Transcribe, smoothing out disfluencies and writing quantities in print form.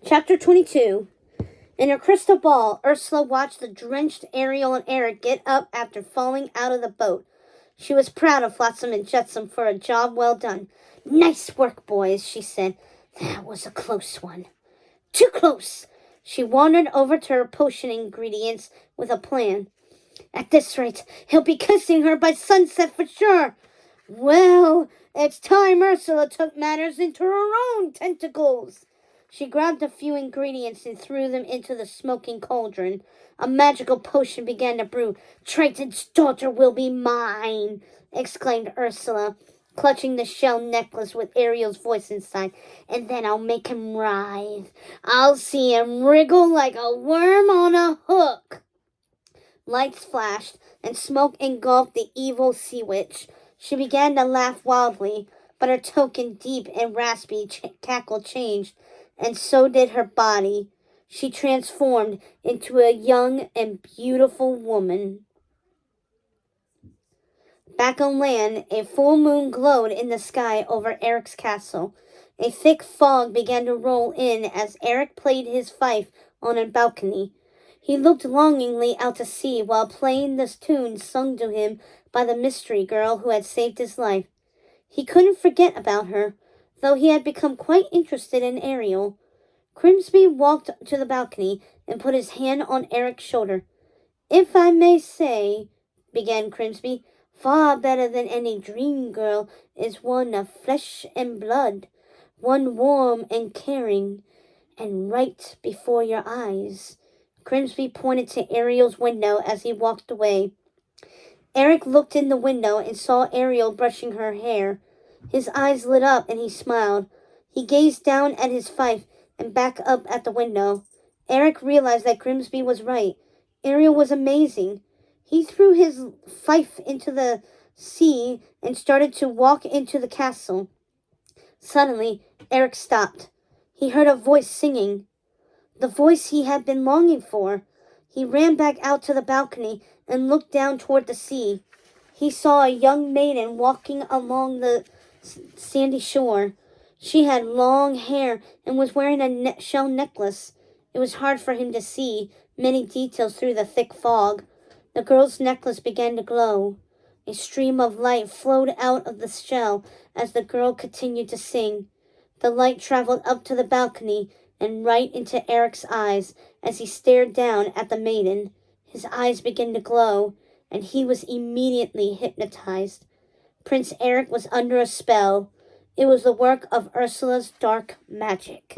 Chapter 22. In her crystal ball, Ursula watched the drenched Ariel and Eric get up after falling out of the boat. She was proud of Flotsam and Jetsam for a job well done. "Nice work, boys," she said. "That was a close one." "Too close." She wandered over to her potion ingredients with a plan. "At this rate, he'll be kissing her by sunset for sure." "Well, it's time Ursula took matters into her own tentacles." She grabbed a few ingredients and threw them into the smoking cauldron. A magical potion began to brew. "Triton's daughter will be mine," exclaimed Ursula, clutching the shell necklace with Ariel's voice inside. "And then I'll make him writhe. I'll see him wriggle like a worm on a hook." Lights flashed, and smoke engulfed the evil sea witch. She began to laugh wildly, but her token, deep and raspy cackle changed, and so did her body. She transformed into a young and beautiful woman. Back on land, a full moon glowed in the sky over Eric's castle. A thick fog began to roll in as Eric played his fife on a balcony. He looked longingly out to sea while playing the tune sung to him by the mystery girl who had saved his life. He couldn't forget about her, though he had become quite interested in Ariel. Grimsby walked to the balcony and put his hand on Eric's shoulder. "If I may say," began Grimsby, "far better than any dream girl is one of flesh and blood, one warm and caring, and right before your eyes." Grimsby pointed to Ariel's window as he walked away. Eric looked in the window and saw Ariel brushing her hair. His eyes lit up and he smiled. He gazed down at his fife and back up at the window. Eric realized that Grimsby was right. Ariel was amazing. He threw his fife into the sea and started to walk into the castle. Suddenly, Eric stopped. He heard a voice singing. The voice he had been longing for. He ran back out to the balcony and looked down toward the sea. He saw a young maiden walking along the sandy shore. She had long hair and was wearing a shell necklace. It was hard for him to see many details through the thick fog. The girl's necklace began to glow. A stream of light flowed out of the shell as the girl continued to sing. The light traveled up to the balcony and right into Eric's eyes as he stared down at the maiden. His eyes began to glow, and he was immediately hypnotized. Prince Eric was under a spell. It was the work of Ursula's dark magic.